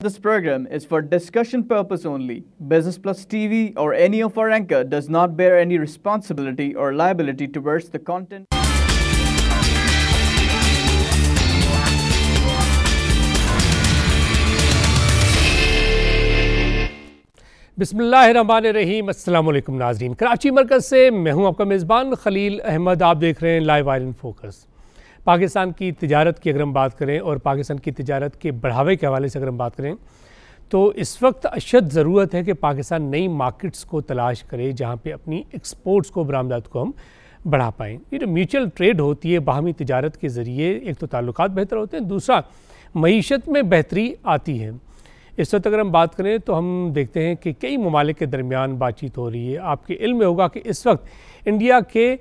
This program is for discussion purpose only. Business Plus TV or any of our anchor does not bear any responsibility or liability towards the content. बिस्मिल्लाहिर्रहमानिर्रहीम। अस्सलाम वालेकुम नाज़रीन, कराची मरकज़ से मैं हूं आपका मेज़बान खलील अहमद। आप देख रहे हैं live wire in focus. Pakistan की तिजारत की अगर हम बात करें और पाकिस्तान की तिजारत के बढ़ावे के हवाले से अगर हम बात करें तो इस वक्त अशद ज़रूरत है कि पाकिस्तान नई मार्केट्स को तलाश करे जहाँ पे अपनी एक्सपोर्ट्स को, बरामदात को हम बढ़ा पाएँ। ये जो म्यूचुअल ट्रेड होती है बाहमी तिजारत के ज़रिए, एक तो ताल्लुकात बेहतर होते हैं, दूसरा मईशत में बेहतरी आती है। इस वक्त अगर हम बात करें तो हम देखते हैं कि कई ममालिक के दरमियान बातचीत हो रही है। आपके इल्म में होगा कि इस वक्त इंडिया के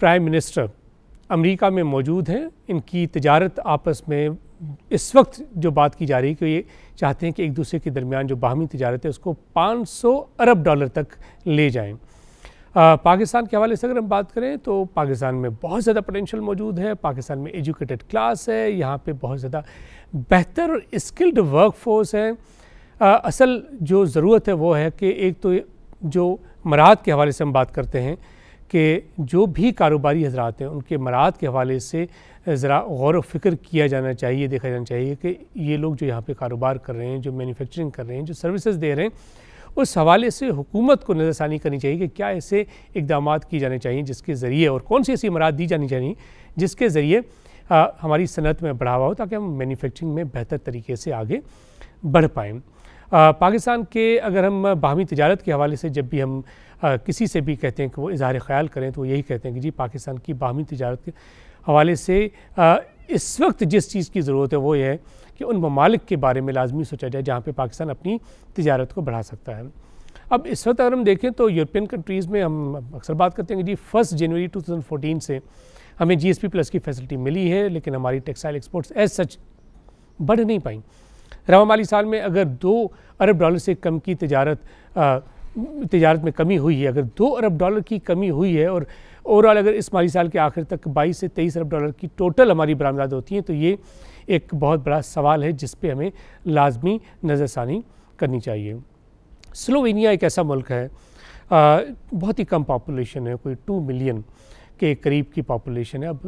प्राइम मिनिस्टर अमेरिका में मौजूद हैं। इनकी तिजारत आपस में इस वक्त जो बात की जा रही है कि ये चाहते हैं कि एक दूसरे के दरमियान जो बाहमी तिजारत है उसको 500 अरब डॉलर तक ले जाएं। पाकिस्तान के हवाले से अगर हम बात करें तो पाकिस्तान में बहुत ज़्यादा पोटेंशियल मौजूद है। पाकिस्तान में एजुकेटेड क्लास है, यहाँ पे बहुत ज़्यादा बेहतर और स्किल्ड वर्क फोर्स है। असल जो ज़रूरत है वो है कि एक तो जो मराहत के हवाले से हम बात करते हैं कि जो भी कारोबारी हजरात हैं उनके मराहत के हवाले से ज़रा गौर व फिक्र किया जाना चाहिए, देखा जाना चाहिए कि ये लोग जो यहाँ पे कारोबार कर रहे हैं, जो मैन्युफैक्चरिंग कर रहे हैं, जो सर्विसेज दे रहे हैं, उस हवाले से हुकूमत को नज़रसानी करनी चाहिए कि क्या ऐसे इक़दामात किए जाने चाहिए जिसके ज़रिए और कौन सी ऐसी मराहत दी जानी चाहिए जिसके ज़रिए हमारी सनत में बढ़ावा हो ताकि हम मैन्युफैक्चरिंग में बेहतर तरीके से आगे बढ़ पाएँ। पाकिस्तान के अगर हम बाहमी तिजारत के हवाले से जब भी हम किसी से भी कहते हैं कि वो इज़हार ख़याल करें तो वो यही कहते हैं कि जी पाकिस्तान की बाहमी तिजारत के हवाले से इस वक्त जिस चीज़ की ज़रूरत है वो ये है कि उन ममालिक के बारे में लाजमी सोचा जाए जहाँ पे पाकिस्तान अपनी तिजारत को बढ़ा सकता है। अब इस वक्त अगर हम देखें तो यूरोपियन कंट्रीज़ में हम अक्सर बात करते हैं कि जी 1 जनवरी 2014 से हमें GSP प्लस की फैसिलिटी मिली है, लेकिन हमारी टेक्सटाइल एक्सपोर्ट्स एज सच बढ़ नहीं पाई। रवा माली साल में अगर 2 अरब डॉलर से कम की तिजारत में कमी हुई है, अगर 2 अरब डॉलर की कमी हुई है और ओवरऑल अगर इस माली साल के आखिर तक 22 से 23 अरब डॉलर की टोटल हमारी बरामदात होती हैं तो ये एक बहुत बड़ा सवाल है जिस पे हमें लाजमी नज़रसानी करनी चाहिए। स्लोवेनिया एक ऐसा मुल्क है, बहुत ही कम पॉपुलेशन है, कोई 2 मिलियन के करीब की पॉपुलेशन है। अब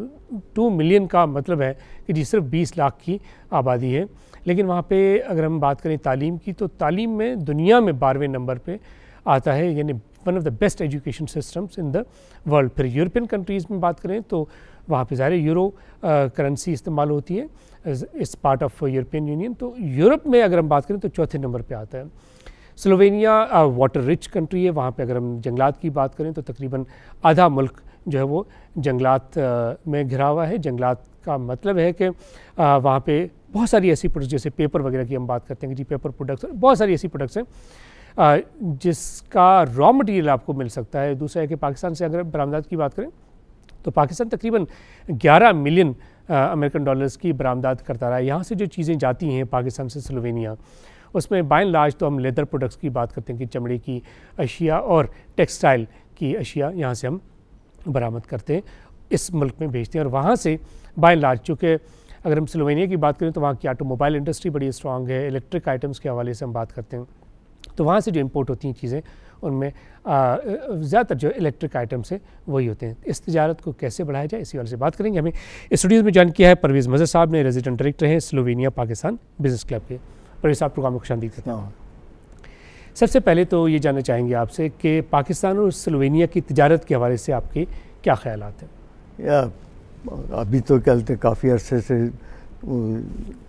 2 मिलियन का मतलब है कि जी सिर्फ 20 लाख की आबादी है, लेकिन वहाँ पे अगर हम बात करें तालीम की तो तालीम में दुनिया में 12वें नंबर पे आता है, यानी one of the best education systems in the world. फिर यूरोपियन कंट्रीज़ में बात करें तो वहाँ पे ज़ाहिर यूरो करेंसी इस्तेमाल होती है, इस पार्ट ऑफ यूरोपियन यूनियन। तो यूरोप में अगर हम बात करें तो चौथे नंबर पे आता है। स्लोवेनिया वाटर रिच कंट्री है, वहाँ पे अगर हम जंगलात की बात करें तो तकरीबन आधा मुल्क जो है वो जंगलात में घिरा हुआ है। जंगलात का मतलब है कि वहाँ पे बहुत सारी ऐसी प्रोडक्ट्स जैसे पेपर वगैरह की हम बात करते हैं कि जी पेपर प्रोडक्ट्स, बहुत सारी ऐसी प्रोडक्ट्स हैं जिसका रॉ मटेरियल आपको मिल सकता है। दूसरा है कि पाकिस्तान से अगर बरामदात की बात करें तो पाकिस्तान तकरीबन 11 मिलियन अमेरिकन डॉलर्स की बरामदात करता रहा है। यहाँ से जो चीज़ें जाती हैं पाकिस्तान से स्लोवेनिया, उसमें बाय एंड लार्ज तो हम लेदर प्रोडक्ट्स की बात करते हैं कि चमड़े की अशिया और टेक्सटाइल की अशिया यहाँ से हम बरामद करते हैं, इस मुल्क में भेजते हैं। और वहाँ से बाय एंड लार्ज, चूँकि अगर हम स्लोवेनिया की बात करें तो वहाँ की ऑटोमोबाइल इंडस्ट्री बड़ी स्ट्रॉन्ग है, इलेक्ट्रिक आइटम्स के हवाले से हम बात करते हैं, तो वहाँ से जो इंपोर्ट होती हैं चीज़ें उनमें ज़्यादातर जो इलेक्ट्रिक आइटम्स हैं वही होते हैं। इस तिजारत को कैसे बढ़ाया जाए इसी वाले से बात करेंगे। हमें स्टूडियोज़ में ज्वाइन किया है परवेज़ मज़हर साहब ने, रेजिडेंट डायरेक्टर हैं स्लोवेनिया पाकिस्तान बिज़नेस क्लब के। परवेज़ साहब प्रोग्राम में खुशामदीद करते हैं। सबसे पहले तो ये जानना चाहेंगे आपसे कि पाकिस्तान और स्लोवेनिया की तिजारत के हवाले से आपके क्या ख्यालात हैं? या अभी तो कहते काफ़ी अरसे से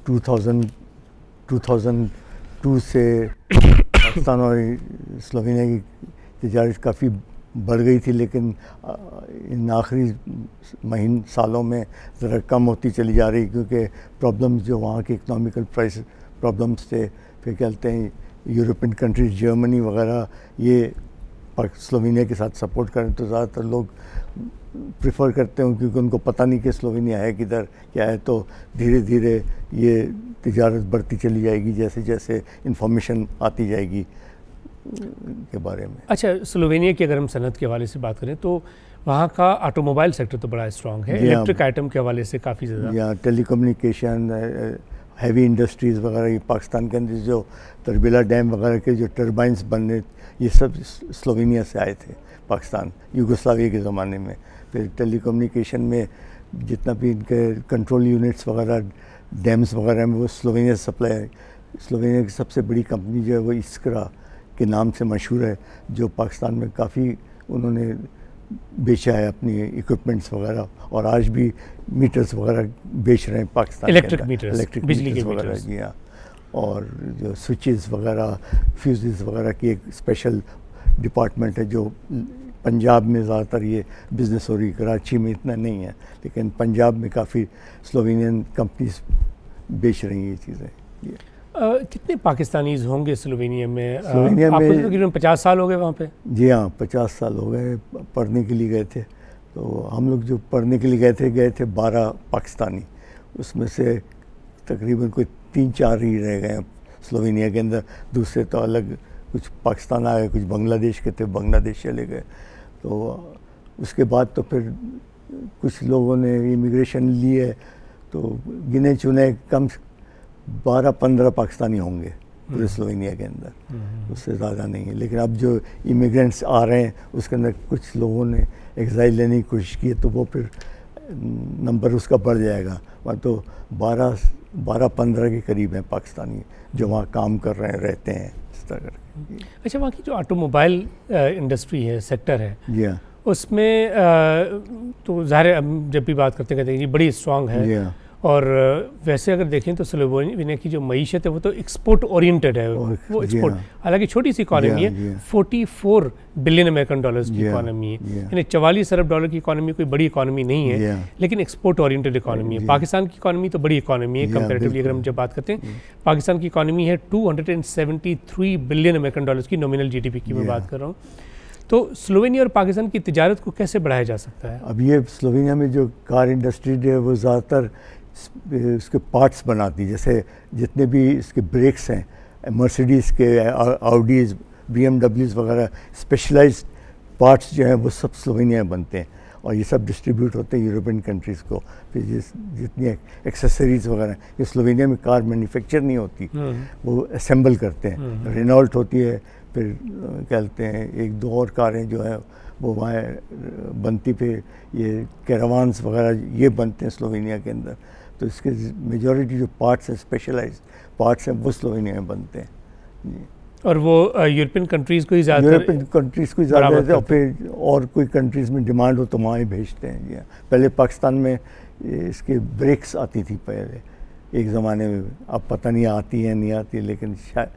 2002 से पाकिस्तान और स्लोवेनिया की तिजारत काफ़ी बढ़ गई थी, लेकिन इन आखिरी सालों में ज़रा कम होती चली जा रही क्योंकि प्रॉब्लम्स जो वहाँ के इकनॉमिकल प्राइस प्रॉब्लम्स थे, फिर कहते हैं यूरोपियन कंट्रीज जर्मनी वगैरह ये स्लोवेनिया के साथ सपोर्ट करें तो ज़्यादातर लोग प्रेफर करते हैं क्योंकि उनको पता नहीं कि स्लोवेनिया है किधर क्या है। तो धीरे धीरे ये तिजारत बढ़ती चली जाएगी जैसे जैसे इंफॉर्मेशन आती जाएगी के बारे में। अच्छा, स्लोवेनिया की अगर हम सनत के हवाले से बात करें तो वहाँ का ऑटोमोबाइल सेक्टर तो बड़ा स्ट्रॉन्ग है, इलेक्ट्रिक आइटम के हवाले से काफ़ी ज़्यादा, या टेलीकम्युनिकेशन, हैवी इंडस्ट्रीज़ वगैरह, ये पाकिस्तान के अंदर जो तरबेला डैम वगैरह के जो टर्बाइंस बनने, ये सब स्लोवेनिया से आए थे पाकिस्तान, यूगोस्लाविया के ज़माने में। फिर टेलीकम्युनिकेशन में जितना भी इनके कंट्रोल यूनिट्स वगैरह, डैम्स वगैरह में, वो स्लोवेनिया से सप्लाई है। स्लोवेनिया की सबसे बड़ी कंपनी जो है वो इस्क्रा के नाम से मशहूर है, जो पाकिस्तान में काफ़ी उन्होंने बेचा है अपनी इक्विपमेंट्स वगैरह, और आज भी मीटर्स वगैरह बेच रहे हैं पाकिस्तान, इलेक्ट्रिक मीटर्स, बिजली के वगैरह, जी हाँ। और जो स्विचेस वगैरह, फ्यूजेस वगैरह की एक स्पेशल डिपार्टमेंट है, जो पंजाब में ज़्यादातर ये बिज़नेस हो रही, कराची में इतना नहीं है, लेकिन पंजाब में काफ़ी स्लोवेनियन कंपनीज बेच रही हैं ये चीज़ें। कितने पाकिस्तानीज़ होंगे स्लोवेनिया में? स्लोवेनिया में आपको तकरीबन 50 साल हो गए वहाँ पे? जी हाँ, 50 साल हो गए। पढ़ने के लिए गए थे, तो हम लोग जो पढ़ने के लिए गए थे 12 पाकिस्तानी, उसमें से तकरीबन कोई 3-4 ही रह गए स्लोवेनिया के अंदर। दूसरे तो अलग, कुछ पाकिस्तान आ गए, कुछ बांग्लादेश के थे, बांग्लादेश चले गए। तो उसके बाद तो फिर कुछ लोगों ने इमिग्रेशन ली है, तो गिने चुने कम 12-15 पाकिस्तानी होंगे पूरे स्लोवेनिया के अंदर, उससे ज़्यादा नहीं है। लेकिन अब जो इमिग्रेंट्स आ रहे हैं उसके अंदर कुछ लोगों ने एग्जाइल लेने की कोशिश की है, तो वो फिर नंबर उसका बढ़ जाएगा। वहाँ तो 12-15 के करीब हैं पाकिस्तानी जो वहाँ काम कर रहे हैं, रहते हैं इस तरह करके। अच्छा, वहाँ की जो ऑटोमोबाइल इंडस्ट्री है, सेक्टर है, जी हाँ, उसमें तो ज़ाहिर है हम जब भी बात करते हैं कहते हैं ये बड़ी स्ट्रॉन्ग है। जी हाँ। और वैसे अगर देखें तो स्लोवेनिया की जो मईशत है वो तो एक्सपोर्ट ओरिएंटेड है, वो एक्सपोर्ट, हालांकि छोटी सी इकॉनमी है, 44 बिलियन अमेरिकन डॉलर्स की इकॉनमी है, यानी 44 अरब डॉलर की इकॉनमी कोई बड़ी इकॉनमी नहीं है, लेकिन एक्सपोर्ट ओरिएंटेड इकॉनमी है। पाकिस्तान की इकॉनमी तो बड़ी इकॉनमी है कंपैरेटिवली, अगर हम जब बात करते हैं। पाकिस्तान की इकॉनमी है 273 बिलियन अमेरिकन डॉलर्स की, नॉमिनल जीडीपी की मैं बात कर रहा हूँ। तो स्लोवेनिया और पाकिस्तान की तिजारत को कैसे बढ़ाया जा सकता है? अब ये स्लोवेनिया में जो कार इंडस्ट्री है वो ज़्यादातर उसके पार्ट्स बनाती, जैसे जितने भी इसके ब्रेक्स हैं, मर्सिडीज़ के, ऑडीज़, बीएमडब्ल्यूज़ वगैरह, स्पेशलाइज्ड पार्ट्स जो हैं वो सब स्लोवेनिया में बनते हैं, और ये सब डिस्ट्रीब्यूट होते हैं यूरोपियन कंट्रीज़ को। फिर जितनी एक्सेसरीज़ वगैरह, ये स्लोवेनिया में कार मैन्युफैक्चर नहीं होती, वो असेंबल करते हैं। रेनॉल्ट होती है, फिर कहते हैं 1-2 और कारें जो हैं वो वहाँ बनती, फिर ये कैरावान्स वगैरह ये बनते हैं स्लोवेनिया के अंदर। तो इसके मेजॉरिटी जो पार्ट्स हैं, स्पेशलाइज्ड पार्ट्स हैं, वो स्लोवेनिया में बनते हैं जी। और वो यूरोपियन कंट्रीज़ को ही ज़्यादा, यूरोपियन कंट्रीज़ को ही ज़्यादा, और फिर और कोई कंट्रीज़ में डिमांड हो तो वहाँ ही भेजते हैं जी। पहले पाकिस्तान में इसके ब्रेक्स आती थी पहले एक ज़माने में, अब पता नहीं आती है नहीं आती, लेकिन शायद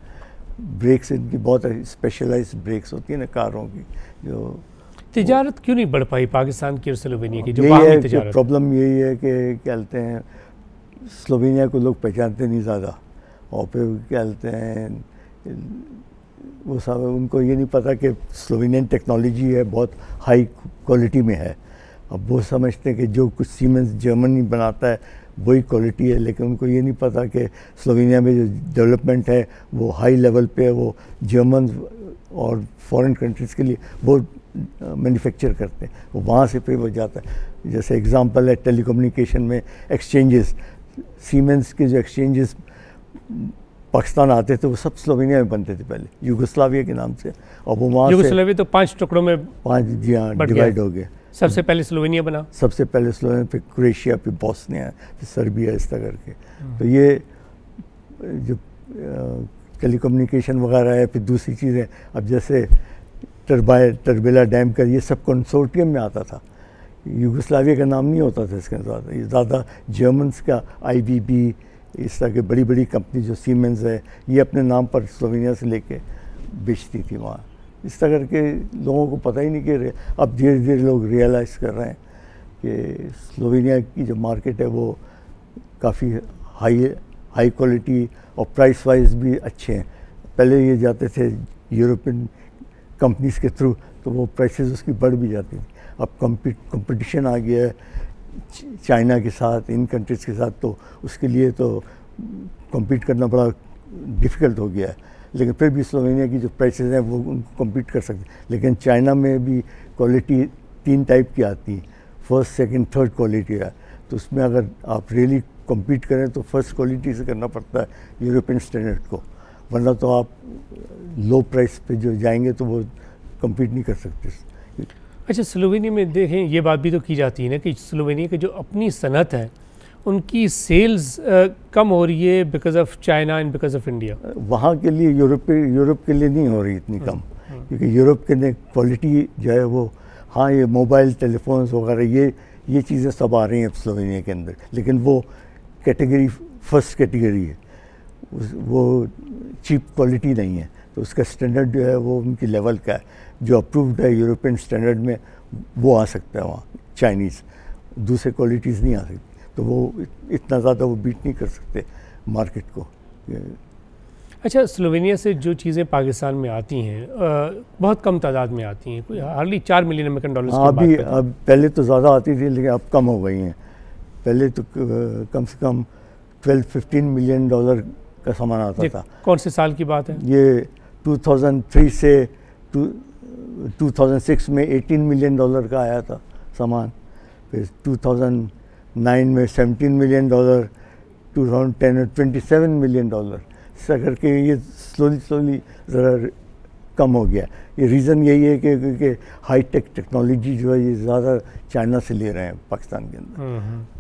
ब्रेक्स इनकी बहुत स्पेशलाइज्ड ब्रेक्स होती है ना कारों की। जो तिजारत क्यों नहीं बढ़ पाई पाकिस्तान की और स्लोवेनिया की? जो बाहरी तिजारत, प्रॉब्लम यही है कि कहते हैं स्लोवेनिया को लोग पहचानते नहीं ज़्यादा, और फिर कहते हैं वो सब, उनको ये नहीं पता कि स्लोवेनियन टेक्नोलॉजी है बहुत हाई क्वालिटी में है। अब वो समझते हैं कि जो कुछ सीमेंस जर्मनी बनाता है वही क्वालिटी है, लेकिन उनको ये नहीं पता कि स्लोवेनिया में जो डेवलपमेंट है वो हाई लेवल पे है, वो जर्मन और फॉरेन कंट्रीज़ के लिए वो मैन्युफैक्चर करते हैं, वो वहाँ से फिर वो जाता है। जैसे एग्जांपल है टेलीकम्युनिकेशन में एक्सचेंजेस, सीमेंस के जो एक्सचेंजेस पाकिस्तान आते थे वो सब स्लोवेनिया में बनते थे पहले, यूगोस्लाविया के नाम से, और वो वहाँ यूगोस्लाविया तो 5 टुकड़ों में, 5 जी हाँ डिवाइड हो गए। सबसे पहले स्लोवेनिया बना, सबसे पहले स्लोवेनिया, फिर क्रोएशिया, फिर बोस्निया, फिर सर्बिया, इस तरह करके। तो ये जो टेलीकम्युनिकेशन वगैरह है, फिर दूसरी चीज़ें, अब जैसे टर्बेला डैम का, ये सब कंसोर्टियम में आता था, यूगोस्लाविया का नाम नहीं होता था इसके ज़्यादा, ये ज़्यादा जर्मन्स का IBB, इस तरह की बड़ी बड़ी कंपनी जो सीमेंस है, ये अपने नाम पर स्लोवेनिया से लेके बेचती थी वहाँ। इस तरह करके लोगों को पता ही नहीं कि अब धीरे धीरे लोग रियलाइज़ कर रहे हैं कि स्लोवेनिया की जो मार्केट है वो काफ़ी हाई क्वालिटी और प्राइस वाइज भी अच्छे हैं। पहले ये जाते थे यूरोपियन कंपनीज़ के थ्रू, तो वो प्राइसेस उसकी बढ़ भी जाती थी। अब कंपटीशन आ गया है चाइना के साथ, इन कंट्रीज़ के साथ, तो उसके लिए तो कम्पीट करना बड़ा डिफ़िकल्ट हो गया है। लेकिन फिर भी स्लोवेनिया की जो प्राइसेस हैं वो उनको कम्पीट कर सकते हैं। लेकिन चाइना में भी क्वालिटी 3 टाइप की आती है, फर्स्ट, सेकंड, थर्ड क्वालिटी है। तो उसमें अगर आप रियली compete करें तो फर्स्ट क्वालिटी से करना पड़ता है यूरोपियन स्टैंडर्ड को, वरना तो आप लो प्राइस पे जो जाएंगे तो वो compete नहीं कर सकते। अच्छा, स्लोवेनिया में देखें ये बात भी तो की जाती है ना कि स्लोवेनिया की जो अपनी सनत है उनकी सेल्स कम हो रही है because of China and because of India. वहाँ के लिए यूरोप के लिए नहीं हो रही इतनी कम, क्योंकि यूरोप के ने क्वालिटी जो है वो, हाँ ये मोबाइल टेलीफोन्स वगैरह ये चीज़ें सब आ रही हैं स्लोवेनिया के अंदर, लेकिन वो कैटेगरी फर्स्ट कैटेगरी है, वो चीप क्वालिटी नहीं है, तो उसका स्टैंडर्ड जो है वो उनकी लेवल का है, जो अप्रूव्ड है यूरोपियन स्टैंडर्ड में वो आ सकता है वहाँ। चाइनीज़ दूसरे क्वालिटीज़ नहीं आ सकती, तो वो इतना ज़्यादा वो बीट नहीं कर सकते मार्केट को। अच्छा, स्लोवेनिया से जो चीज़ें पाकिस्तान में आती हैं बहुत कम तादाद में आती हैं, कोई हार्डली 4 मिलियन अमेरिकन डॉलर्स की बात करते हैं। अब पहले तो ज़्यादा आती थी लेकिन अब कम हो गई हैं। पहले तो कम से कम 12-15 मिलियन डॉलर का सामान आता था। कौन से साल की बात है? ये 2003 से 2006 में 18 मिलियन डॉलर का आया था सामान, फिर 2009 में 17 मिलियन डॉलर, 2010 में 27 मिलियन डॉलर, ऐसा करके ये स्लोली ज़रा कम हो गया। ये रीज़न यही है कि क्योंकि हाई टेक टेक्नोलॉजी जो है ये ज़्यादा चाइना से ले रहे हैं पाकिस्तान के अंदर।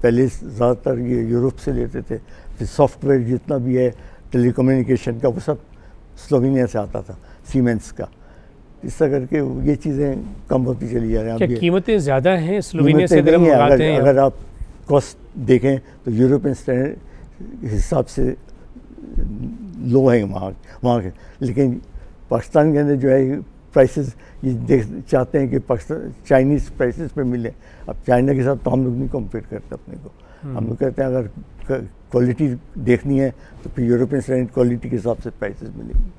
पहले ज़्यादातर ये यूरोप से लेते थे, फिर सॉफ्टवेयर जितना भी है टेलीकम्युनिकेशन का वो सब स्लोवेनिया से आता था, सीमेंस का। इस तरह करके ये चीज़ें कम होती चली जा रही हैं। क्या कीमतें ज़्यादा हैं स्लोवेनिया से अगर हम मंगाते हैं? अगर आप कॉस्ट देखें तो यूरोपियन स्टैंडर्ड हिसाब से लो है वहाँ के, लेकिन पाकिस्तान के अंदर जो है प्राइसेस ये चाहते हैं कि पाकिस्तान चाइनीज़ प्राइसेस पे मिले। अब चाइना के साथ तो हम लोग नहीं कंपेयर करते अपने को, हम लोग कहते हैं अगर क्वालिटी देखनी है तो फिर यूरोपियन स्टैंडर्ड क्वालिटी के हिसाब से प्राइसेस मिलेंगी।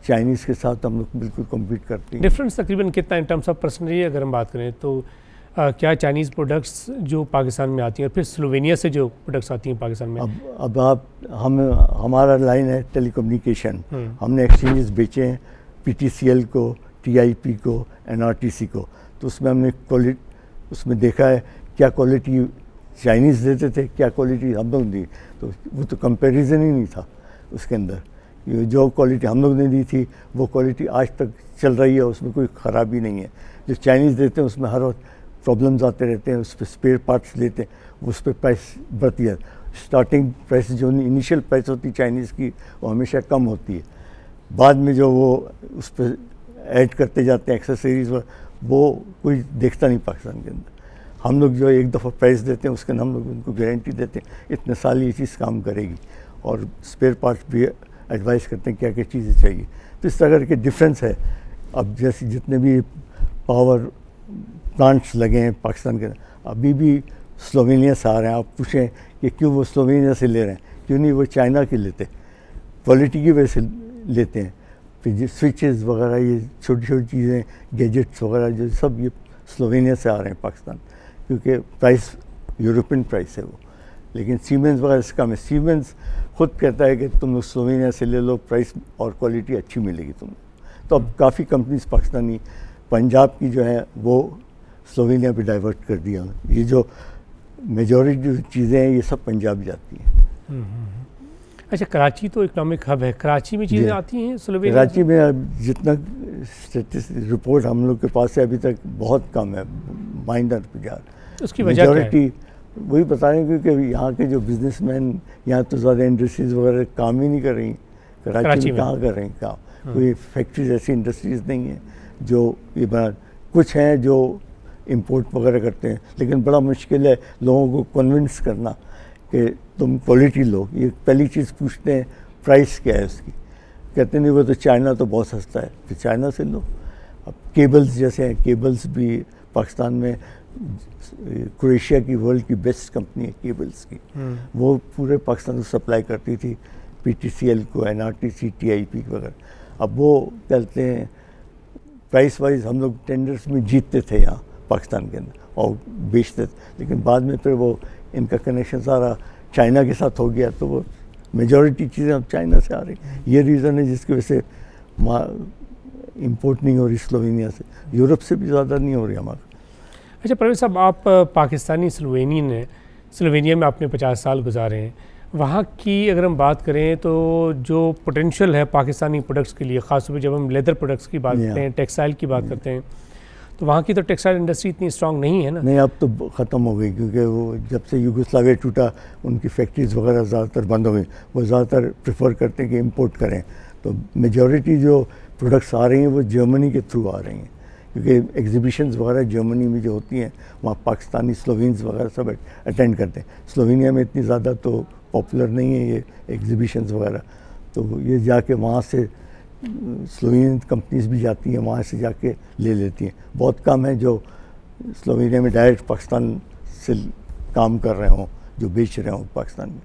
चाइनीज़ के साथ हम लोग बिल्कुल कम्पीट करते हैं। डिफरेंस तकरीबन कितना इन टर्म्स ऑफ परसेंटेज अगर हम बात करें तो क्या चाइनीज़ प्रोडक्ट्स जो पाकिस्तान में आती हैं और फिर स्लोवेनिया से जो प्रोडक्ट्स आती हैं पाकिस्तान में? अब आप हमारा लाइन है टेलीकम्युनिकेशन, हमने एक्सचेंजेस बेचे हैं PTCL को, TIP को, NRTC को, तो उसमें हमने क्वालिटी उसमें देखा है क्या क्वालिटी चाइनीज़ देते थे, क्या क्वालिटी हम लोग दी, तो वो तो कंपैरिजन ही नहीं था उसके अंदर। ये जो क्वालिटी हम लोग ने दी थी वो क्वालिटी आज तक चल रही है, उसमें कोई ख़राबी नहीं है। जो चाइनीज़ देते हैं उसमें हर वक्त प्रॉब्लम्स आते रहते हैं, उस पर स्पेयर पार्ट्स लेते हैं, उस पर प्राइस बढ़ती है। स्टार्टिंग प्राइस जो इनिशियल प्राइस होती है चाइनीज़ की वो हमेशा कम होती है, बाद में जो वो उस पर ऐड करते जाते हैं एक्सेसरीज, वो कोई देखता नहीं पाकिस्तान के अंदर। हम लोग जो एक दफ़ा प्राइस देते हैं उसके हम लोग उनको गारंटी देते हैं इतने साल ये चीज़ काम करेगी, और स्पेयर पार्ट्स भी एडवाइस करते हैं क्या क्या चीज़ें चाहिए। तो इस तरह के डिफरेंस है। अब जैसे जितने भी पावर प्लांट्स लगे हैं पाकिस्तान के, अभी भी स्लोवेनिया से आ रहे हैं। आप पूछें कि क्यों वो स्लोवेनिया से ले रहे हैं, क्यों नहीं वो चाइना की लेते, क्वालिटी की वजह से लेते हैं। फिर स्विचेस वगैरह ये छोटी छोटी चीज़ें, गैजेट्स वगैरह जो सब ये स्लोवेनिया से आ रहे हैं पाकिस्तान, क्योंकि प्राइस यूरोपियन प्राइस है वो। लेकिन सीमेंस वगैरह से कम है। सीमेंस खुद कहता है कि तुम लोग स्लोवेनिया से ले लो, प्राइस और क्वालिटी अच्छी मिलेगी तुम्हें। तो अब काफ़ी कंपनीज पाकिस्तानी, पंजाब की जो है वो स्लोवेनिया पे डाइवर्ट कर दिया। ये जो मेजॉरिटी जो चीज़ें हैं ये सब पंजाब जाती हैं। अच्छा, कराची तो इकोनॉमिक हब है, कराची में चीज़ें आती हैं स्लोवेनिया? कराची में अब जितना रिपोर्ट हम लोग के पास है अभी तक बहुत कम है, माइनर बाजार। उसकी वजह क्या है? वही बता रहे हैं क्योंकि यहाँ के जो बिजनेसमैन यहाँ तो ज़्यादा इंडस्ट्रीज़ वगैरह काम ही नहीं कर रही। कराची में कहाँ कर रहे हैं काम, कोई फैक्ट्रीज ऐसी इंडस्ट्रीज़ नहीं है जो ये बना। कुछ हैं जो इंपोर्ट वगैरह करते हैं, लेकिन बड़ा मुश्किल है लोगों को कन्विंस करना कि तुम क्वालिटी लो। ये पहली चीज़ पूछते हैं प्राइस क्या है उसकी, कहते नहीं वो तो चाइना तो बहुत सस्ता है, फिर चाइना से लो। अब केबल्स जैसे हैं, केबल्स भी पाकिस्तान में क्रोएशिया की वर्ल्ड की बेस्ट कंपनी है केबल्स की, वो पूरे पाकिस्तान को सप्लाई करती थी, PTCL को, NRTC, TIP वगैरह। अब वो कहते हैं प्राइस वाइज हम लोग टेंडर्स में जीतते थे यहाँ पाकिस्तान के अंदर और बेचते थे, लेकिन बाद में फिर वो इनका कनेक्शन सारा चाइना के साथ हो गया, तो वो मेजॉरिटी चीज़ें अब चाइना से आ रही। ये रीज़न है जिसकी वजह से इंपोर्ट नहीं हो रही स्लोवेनिया से, यूरोप से भी ज़्यादा नहीं हो रही हमारा। अच्छा परवेज़ साहब, आप पाकिस्तानी स्लोवेनियन हैं, स्लोवेनिया में आपने 50 साल गुजारे हैं, वहाँ की अगर हम बात करें तो जो पोटेंशियल है पाकिस्तानी प्रोडक्ट्स के लिए, ख़ासतौर पर जब हम लेदर प्रोडक्ट्स की बात करते हैं, टेक्सटाइल की बात करते हैं, तो वहाँ की तो टेक्सटाइल इंडस्ट्री इतनी स्ट्रांग नहीं है ना? नहीं, अब तो ख़त्म हो गई, क्योंकि वो जब से यूगोस्लाविया टूटा उनकी फैक्ट्रीज़ वगैरह ज़्यादातर बंद हो गई। वो ज़्यादातर प्रेफर करते हैं कि इंपोर्ट करें, तो मेजॉरिटी जो प्रोडक्ट्स आ रही हैं वो जर्मनी के थ्रू आ रही हैं, क्योंकि एग्जीबिशंस वगैरह जर्मनी में जो होती हैं वहाँ पाकिस्तानी स्लोवेन्स वगैरह सब अटेंड करते हैं। स्लोवेनिया में इतनी ज़्यादा तो पॉपुलर नहीं है ये एग्जीबिशंस वगैरह, तो ये जाके वहाँ से स्लोवेनियन कंपनीज भी जाती हैं, वहाँ से जाके ले लेती हैं। बहुत कम है जो स्लोवेनिया में डायरेक्ट पाकिस्तान से काम कर रहे हों, जो बेच रहे हों पाकिस्तान में।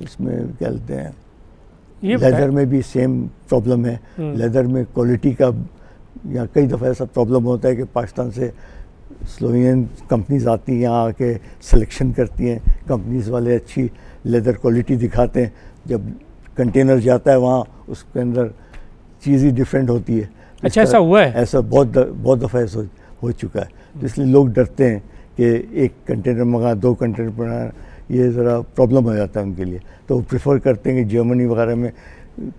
इसमें क्या कहते हैं, लेदर में भी सेम प्रॉब्लम है। लेदर में क्वालिटी का या कई दफ़ा ऐसा प्रॉब्लम होता है कि पाकिस्तान से स्लोवेनियन कंपनीज आती हैं, यहाँ आके सिलेक्शन करती हैं, कंपनीज वाले अच्छी लेदर क्वालिटी दिखाते हैं, जब कंटेनर जाता है वहाँ उसके अंदर चीज़ ही डिफरेंट होती है। अच्छा, ऐसा हुआ है? ऐसा बहुत दफ़ा ऐसा हो चुका है, तो इसलिए लोग डरते हैं कि एक कंटेनर मंगा 2 कंटेनर मंगा, ये ज़रा प्रॉब्लम हो जाता है उनके लिए, तो वो प्रेफर करते हैं कि जर्मनी वगैरह में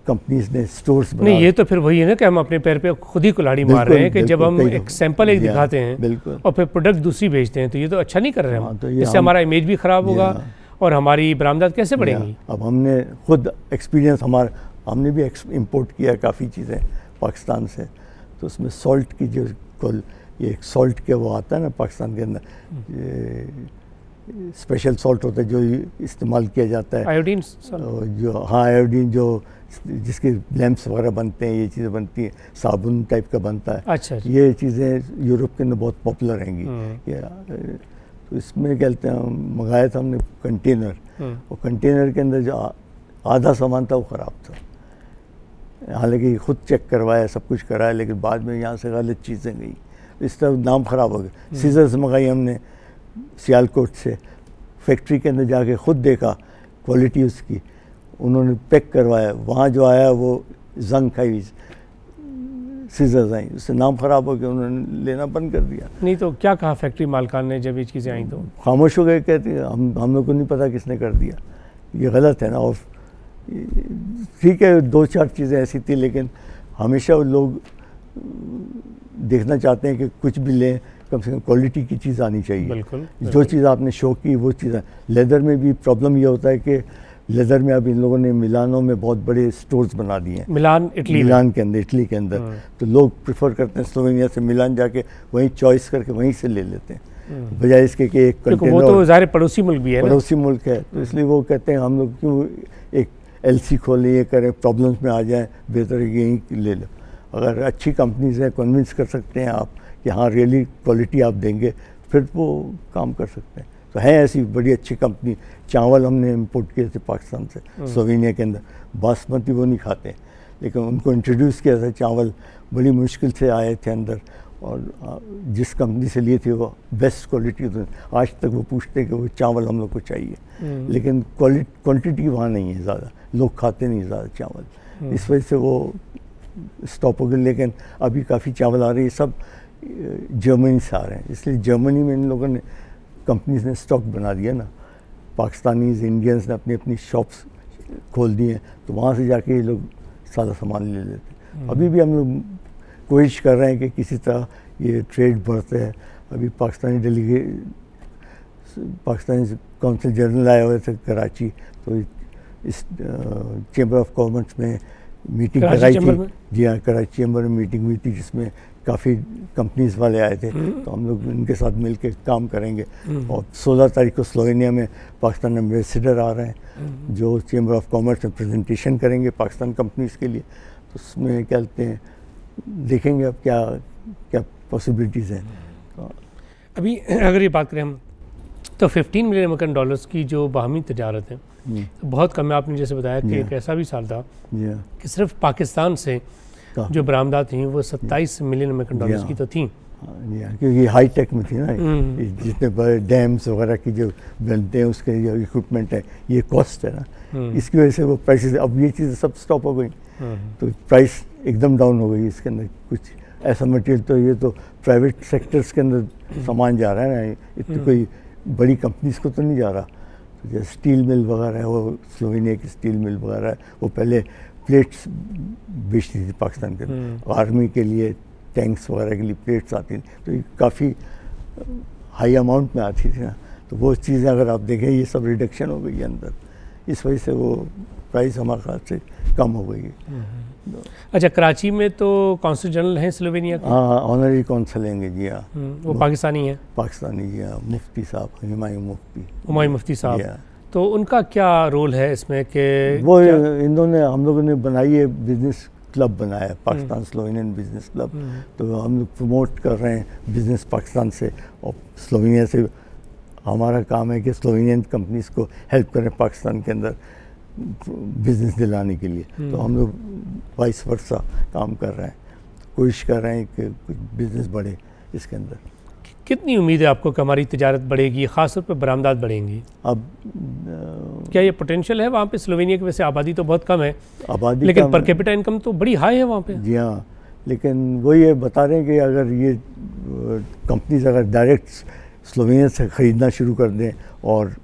कंपनीज ने स्टोर्स बना। नहीं, ये तो फिर वही है ना कि हम अपने पैर पे खुद ही कुल्हाड़ी मार रहे हैं कि जब हम एक सैंपल एक दिखाते हैं और फिर प्रोडक्ट दूसरी बेचते हैं, तो ये तो अच्छा नहीं कर रहे हम। तो इससे हमारा इमेज भी ख़राब होगा और हमारी बरामदात कैसे बढ़ेंगी? अब हमने खुद एक्सपीरियंस हमने भी इंपोर्ट किया काफ़ी चीज़ें पाकिस्तान से, तो उसमें सॉल्ट की जो ये एक सॉल्ट के वो आता है ना पाकिस्तान के अंदर, स्पेशल सॉल्ट होता है जो इस्तेमाल किया जाता है, आयोडीन जो, हाँ आयोडीन जो जिसके लैंप्स वगैरह बनते हैं, ये चीज़ें बनती हैं, साबुन टाइप का बनता है। अच्छा। ये चीज़ें यूरोप के अंदर बहुत पॉपुलर रहेंगी। तो इसमें कहते हैं मंगाया था हमने कंटेनर, और कंटेनर के अंदर जो आधा सामान था वो ख़राब था। हालांकि खुद चेक करवाया, सब कुछ कराया, लेकिन बाद में यहाँ से गलत चीज़ें गई, इस तरह नाम ख़राब हो गया। सीजर्स मंगाई हमने सियालकोट से, फैक्ट्री के अंदर जाके खुद देखा क्वालिटी उसकी, उन्होंने पैक करवाया, वहाँ जो आया वो जंग खाई सीजर्स आई, उससे नाम ख़राब हो गया, उन्होंने लेना बंद कर दिया। नहीं तो क्या कहा फैक्ट्री मालकान ने जब ये चीज़ें आई? तो खामोश हो गए, कहते हैं हम लोग को नहीं पता किसने कर दिया, ये गलत है ना। और ठीक है 2-4 चीज़ें ऐसी थी, लेकिन हमेशा लोग देखना चाहते हैं कि कुछ भी लें, कम से कम क्वालिटी की चीज़ आनी चाहिए। बिल्कुल। जो चीज़ आपने शो की वो चीज़। लेदर में भी प्रॉब्लम ये होता है कि लेदर में अब इन लोगों ने मिलानों में बहुत बड़े स्टोर्स बना दिए हैं, मिलान के अंदर, इटली के अंदर, तो लोग प्रेफर करते हैं स्लोवेनिया से मिलान जाके वहीं चॉइस करके वहीं से ले लेते हैं, बजाय इसके कि एक कंटेनर, वो तो ज़ाहिर पड़ोसी मुल्क भी है, पड़ोसी मुल्क है, तो इसलिए वो कहते हैं हम लोग क्यों एक LC खोलें, ये करें, प्रॉब्लम्स में आ जाएं, बेहतर है यहीं ले लो। अगर अच्छी कंपनीज हैं, कन्विंस कर सकते हैं आप कि हाँ रियली क्वालिटी आप देंगे, फिर वो काम कर सकते हैं। तो है ऐसी बड़ी अच्छी कंपनी। चावल हमने इंपोर्ट किए थे पाकिस्तान से, स्लोवेनिया के अंदर, बासमती वो नहीं खाते, लेकिन उनको इंट्रोड्यूस किया था चावल, बड़ी मुश्किल से आए थे अंदर, और जिस कंपनी से लिए थे वो बेस्ट क्वालिटी, आज तक वो पूछते हैं कि वो चावल हम लोग को चाहिए, लेकिन क्वांटिटी वहाँ नहीं है ज़्यादा, लोग खाते नहीं ज़्यादा चावल, इस वजह से वो स्टॉप हो गए। लेकिन अभी काफ़ी चावल आ रही है, सब जर्मनी से आ रहे हैं, इसलिए जर्मनी में इन लोगों ने कंपनीज ने स्टॉक बना दिया ना, पाकिस्तानीज इंडियंस ने अपनी अपनी शॉप्स खोल दी हैं, तो वहाँ से जाके ये लोग सारा सामान ले लेते हैं। अभी भी हम लोग कोशिश कर रहे हैं कि किसी तरह ये ट्रेड बढ़ते है। अभी पाकिस्तानी काउंसिल जनरल आए हुए थे कराची, तो इस चैम्बर ऑफ कॉमर्स में मीटिंग कराई थी। जी हाँ, कराची चैम्बर में मीटिंग हुई थी जिसमें काफ़ी कंपनीज वाले आए थे, तो हम लोग इनके साथ मिलकर काम करेंगे। और 16 तारीख को स्लोवेनिया में पाकिस्तान एम्बेसडर आ रहे हैं जो चैम्बर ऑफ कॉमर्स में प्रेजेंटेशन करेंगे पाकिस्तान कंपनीज के लिए, तो उसमें क्या कहते हैं देखेंगे अब क्या क्या पॉसिबिलिटीज़ हैं। अभी अगर ये बात करें हम तो 15 मिलियन अमेरिकन डॉलर्स की जो बाहमी तजारत है बहुत कम है। आपने जैसे बताया कि एक ऐसा भी साल था कि सिर्फ पाकिस्तान से जो बरामदात थी वो 27 मिलियन अमेरिकन डॉलर्स की तो थी, क्योंकि हाई टेक में थी ना, जितने बड़े डैम्स वगैरह की जो बनते हैं उसके जो इक्विपमेंट है, ये कॉस्ट है ना, इसकी वजह से वो प्राइसेस, अब ये चीज़ें सब स्टॉप हो गई, तो प्राइस एकदम डाउन हो गई। इसके अंदर कुछ ऐसा मटेरियल, तो ये तो प्राइवेट सेक्टर्स के अंदर सामान जा रहा है ना, इतनी कोई बड़ी कंपनीज को तो नहीं जा रहा। तो जैसे स्टील मिल वगैरह है, वो स्लोवेनिया की स्टील मिल वगैरह है, वो पहले प्लेट्स बेचती थी पाकिस्तान के, आर्मी के लिए टैंक्स वगैरह के लिए प्लेट्स आती थी, तो ये काफ़ी हाई अमाउंट में आती थी ना। तो वो चीज़ें अगर आप देखें ये सब रिडक्शन हो गई है अंदर, इस वजह से वो प्राइस हमारे ख्याल से कम हो गई है। अच्छा, कराची में तो कौंसल जनरल हैं स्लोवेनिया के? हाँ, ऑनरी कौंसल हैं जी। हाँ, वो पाकिस्तानी हैं? पाकिस्तानी जी, हाँ, मुफ्ती साहब, हुमायूं मुफ्ती साहब। तो उनका क्या रोल है इसमें कि वो इन्होंने, हम लोगों ने बनाई है बिजनेस क्लब बनाया है, पाकिस्तान स्लोवेनियन बिजनेस क्लब। तो हम लोग प्रमोट कर रहे हैं बिजनेस पाकिस्तान से और स्लोवेनिया से। हमारा काम है कि स्लोवेनियन कंपनीज को हेल्प करें पाकिस्तान के अंदर बिजनेस दिलाने के लिए। तो हम लोग वाइस वर्सा काम कर रहे हैं, कोशिश कर रहे हैं कि कुछ बिजनेस बढ़े इसके अंदर। कितनी उम्मीद है आपको कि हमारी तिजारत बढ़ेगी, ख़ासतौर पर बरामदात बढ़ेंगी? अब क्या ये पोटेंशियल है वहाँ पे? स्लोवेनिया की वैसे आबादी तो बहुत कम है, आबादी लेकिन पर कैपिटा इनकम तो बड़ी हाई है वहाँ पे। जी हाँ, लेकिन वो ये बता रहे हैं कि अगर ये कंपनीज अगर डायरेक्ट स्लोवेनिया से ख़रीदना शुरू कर दें और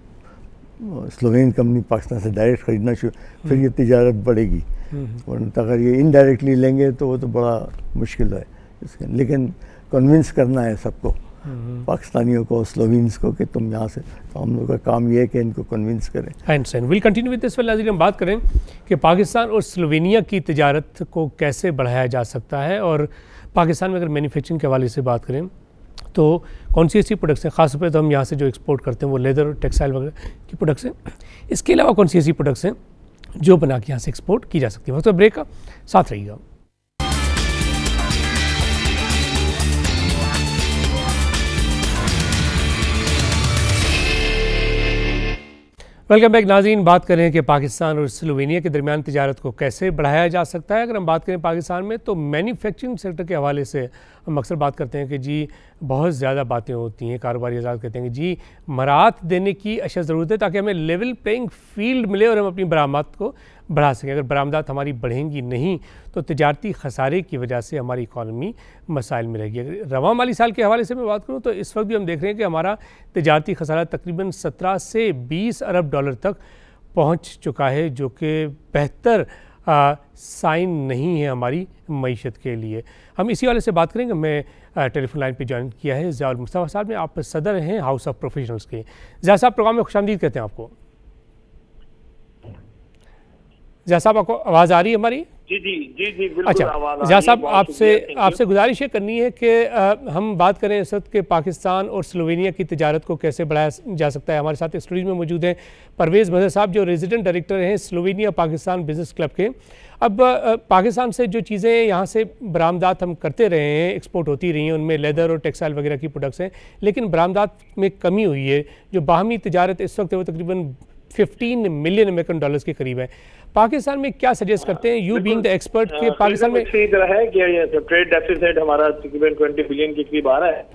स्लोवेनियन कंपनी पाकिस्तान से डायरेक्ट ख़रीदना शुरू, फिर ये तिजारत बढ़ेगी। और अगर ये इनडायरेक्टली लेंगे तो वो तो बड़ा मुश्किल है इसके। लेकिन कन्विंस करना है सबको, पाकिस्तानियों को, स्लोवेनियंस को, कि तुम यहाँ से, तो हम लोग का काम ये है कि इनको कन्विंस करें। And will continue with this. नाज़रीन, हम बात करें कि पाकिस्तान और स्लोवेनिया की तिजारत को कैसे बढ़ाया जा सकता है, और पाकिस्तान में अगर मैन्युफैक्चरिंग के हवाले से बात करें तो कौन सी ऐसी प्रोडक्ट्स हैं, ख़ास तौर पर तो हम यहाँ से जो एक्सपोर्ट करते हैं वो लेदर और टेक्सटाइल वगैरह की प्रोडक्ट्स हैं। इसके अलावा कौन सी ऐसी प्रोडक्ट्स हैं जो बना के यहाँ से एक्सपोर्ट की जा सकती है? वक्त ब्रेक का साथ रहिएगा। वेलकम बैक नाज़रीन। बात करें कि पाकिस्तान और स्लोवेनिया के दरमियान तिजारत को कैसे बढ़ाया जा सकता है। अगर हम बात करें पाकिस्तान में, तो मैन्युफैक्चरिंग सेक्टर के हवाले से हम अक्सर बात करते हैं कि जी बहुत ज़्यादा बातें होती हैं, कारोबारी आज़ाद कहते हैं कि जी मराहत देने की अशद ज़रूरत है ताकि हमें लेवल प्लेइंग फील्ड मिले और हम अपनी बरामद को बढ़ा सकें। अगर बरामदात हमारी बढ़ेंगी नहीं तो तिजारती खसारे की वजह से हमारी इकॉनमी मसाइल में रहेगी। अगर रवां माली साल के हवाले से मैं बात करूँ तो इस वक्त भी हम देख रहे हैं कि हमारा तिजारती खसारा तकरीबन 17 से 20 अरब डॉलर तक पहुँच चुका है, जो कि बेहतर साइन नहीं है हमारी मईशत के लिए। हम इसी वाले से बात करेंगे। मैं टेलीफोन लाइन पे ज्वाइन किया है ज़ियाउल मुस्तफ़ा साहब ने, आप सदर हैं हाउस ऑफ प्रोफेशनल्स के। ज़िया साहब, प्रोग्राम में खुशामदीद कहते हैं आपको। ज़िया साहब, आपको आवाज़ आ रही है हमारी? जी जी जी जी बिल्कुल। अच्छा ज़िया साहब, आपसे गुजारिश ये करनी है कि हम बात करें इस वक्त के पाकिस्तान और स्लोवेनिया की तिजारत को कैसे बढ़ाया जा सकता है। हमारे साथ स्टूडियो में मौजूद हैं परवेज़ मज़हर साहब, जो रेजिडेंट डायरेक्टर हैं स्लोवेनिया पाकिस्तान बिज़नेस क्लब के। अब पाकिस्तान से जो चीज़ें यहाँ से बरामदात हम करते रहे हैं, एक्सपोर्ट होती रही हैं, उनमें लेदर और टेक्सटाइल वगैरह की प्रोडक्ट्स हैं, लेकिन बरामदात में कमी हुई है। जो बाहमी तिजारत इस वक्त है वो तकरीबन 15 मिलियन अमेरिकन डॉलर्स के करीब है। पाकिस्तान में क्या सजेस्ट करते हैं, यू बीइंग द एक्सपर्ट, के पाकिस्तान में इसी तरह है कि ये ट्रेड डेफिसिट हमारा तकरीबन 20 बिलियन के करीब आ रहा है।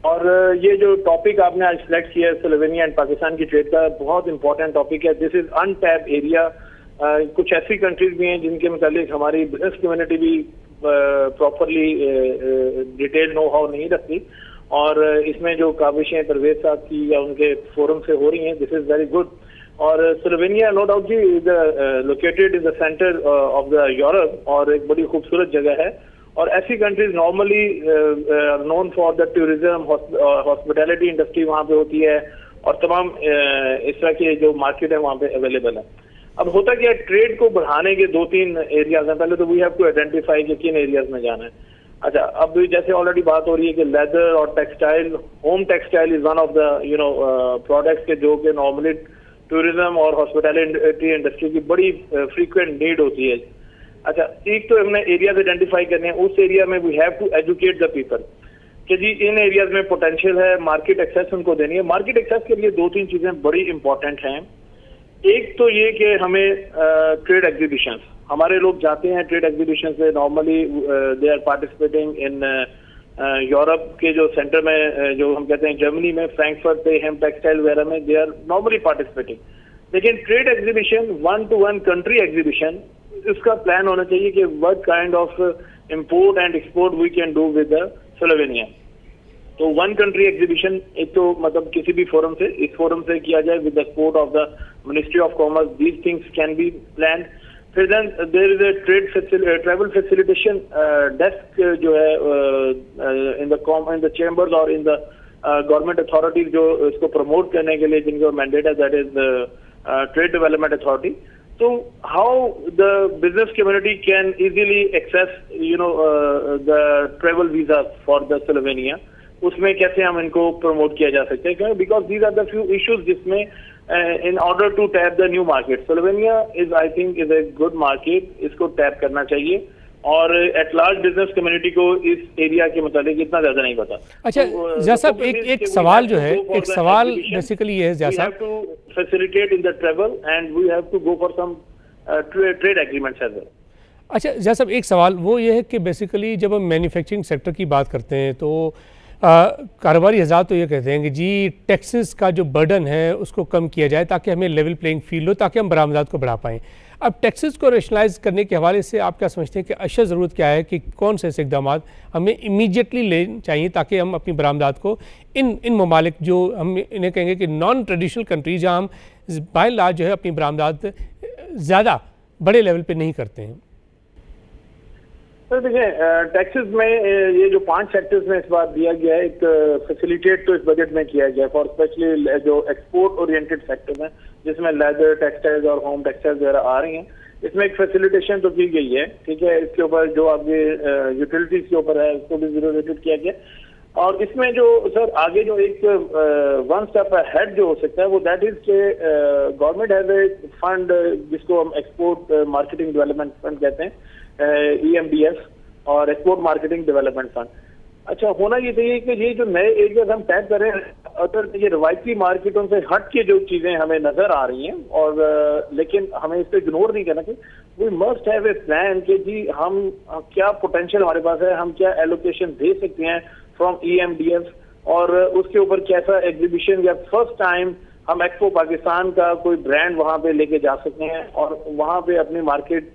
और ये जो टॉपिक आपने आज सिलेक्ट किया है स्लोवेनिया एंड पाकिस्तान की ट्रेड का, बहुत इंपॉर्टेंट टॉपिक है। This is untapped area. कुछ ऐसी कंट्रीज भी हैं जिनके मुतालिक हमारी बिजनेस कम्युनिटी भी प्रॉपरली डिटेल नो हाउ नहीं रखती, और इसमें जो काबिशें परवेज साहब की या उनके फोरम से हो रही हैं, दिस इज वेरी गुड। और स्लोवेनिया नो डाउट जी is located in the centre of the Europe, और एक बड़ी खूबसूरत जगह है। और ऐसी countries normally known for the tourism, hospitality industry वहाँ पे होती है, और तमाम इस तरह की जो मार्केट है वहाँ पे अवेलेबल है। अब होता क्या है, ट्रेड को बढ़ाने के 2-3 एरियाज हैं। पहले तो वी हैव टू आइडेंटिफाई कि किन एरियाज में जाना है। अच्छा, अब जैसे ऑलरेडी बात हो रही है कि लेदर और textile, home textile is one of the products के जो कि नॉर्मली टूरिज्म और हॉस्पिटैलिटी इंडस्ट्री की बड़ी फ्रीक्वेंट नीड होती है। अच्छा, एक तो हमने एरियाज आइडेंटिफाई करने हैं, उस एरिया में we have to educate the people कि जी इन एरियाज में पोटेंशियल है, मार्केट एक्सेस उनको देनी है। मार्केट एक्सेस के लिए 2-3 चीजें बड़ी इंपॉर्टेंट हैं। एक तो ये कि हमें ट्रेड एग्जीबिशन, हमारे लोग जाते हैं ट्रेड एग्जीबिशन से, normally they are participating in Europe के जो सेंटर में, जो हम कहते हैं जर्मनी में, फ्रैंकफर्ट पे, हेम टेक्सटाइल वगैरह में, दे आर नॉर्मली पार्टिसिपेटिंग। लेकिन trade exhibition, 1-to-1 country exhibition, इसका प्लान होना चाहिए कि what kind of import and export we can do with Slovenia. तो वन कंट्री एग्जीबिशन एक तो मतलब किसी भी फोरम से, इस फोरम से किया जाए with the support of the ministry of commerce, these things can be planned. फिर then there is a travel facilitation desk जो है इन द चेंबर्स और इन द गवर्नमेंट अथॉरिटी जो इसको प्रमोट करने के लिए जिनका मैंडेट है, that is trade development authority. So how the business community can easily access, the travel visas for the Slovenia, उसमें कैसे हम इनको प्रमोट किया जा सकते हैं, because these are the few issues जिसमें in order to tap the new market, Slovenia is I think is a good market, इसको टैप करना चाहिए और एट लार्ज बिजनेस कम्युनिटी को इस एरिया के मुताबिक इतना ज्यादा नहीं पता। अच्छा ज़िया साहब, एक सवाल जो है, एक सवाल बेसिकली ये है ज़िया साहब, we have to facilitate in the travel and we have to go for some trade agreements as well. अच्छा ज़िया साहब, एक सवाल वो ये है कि बेसिकली जब हम मैन्युफैक्चरिंग सेक्टर की बात करते हैं तो कारोबारी हज़रात तो ये कहते हैं कि जी टैक्सेस का जो बर्डन है उसको कम किया जाए ताकि हमें लेवल प्लेइंग फील्ड हो, ताकि हम बरामदात को बढ़ा पाएँ। अब टैक्सेस को रेशनलाइज करने के हवाले से आप क्या समझते हैं कि अशद ज़रूरत क्या है कि कौन से ऐसे इक़दाम हमें इमीडिएटली लेने चाहिए ताकि हम अपनी बरामदात को इन ममालिक जो हम इन्हें कहेंगे कि नॉन ट्रेडिशनल कंट्रीज जहाँ हम बाय लार्ज जो है अपनी बरामदात ज़्यादा बड़े लेवल पे नहीं करते हैं? सर देखिए, टैक्सेस में ये जो 5 सेक्टर्स में इस बार दिया गया है, एक फैसिलिटेट तो इस बजट में किया गया है फॉर स्पेशली जो एक्सपोर्ट ओरिएंटेड सेक्टर है जिसमें लेदर टेक्सटाइल्स और होम टेक्सटाइल्स वगैरह आ रही हैं, इसमें एक फैसिलिटेशन तो की गई है, ठीक है। इसके ऊपर जो आपके यूटिलिटीज के ऊपर है उसको भी जीरो रेटेड किया गया। और इसमें जो सर आगे जो एक वन स्टेप हेड जो हो सकता है वो दैट इज के गवर्नमेंट हैज ए फंड जिसको हम एक्सपोर्ट मार्केटिंग डेवलपमेंट फंड कहते हैं, EMDF और एक्सपोर्ट मार्केटिंग डेवलपमेंट फंड। अच्छा, होना ये चाहिए कि ये जो नए एरियाज हम टैप कर रहे हैं, अगर ये रवायती मार्केटों से हट के जो चीजें हमें नजर आ रही हैं और लेकिन हमें इसको इग्नोर नहीं करना चाहिए। We must have a plan कि जी हम क्या पोटेंशियल हमारे पास है, हम क्या एलोकेशन दे सकते हैं फ्रॉम EMDF और उसके ऊपर कैसा एग्जीबिशन या फर्स्ट टाइम हम एक्सपो पाकिस्तान का कोई ब्रांड वहां पे लेके जा सकते हैं और वहां पे अपनी मार्केट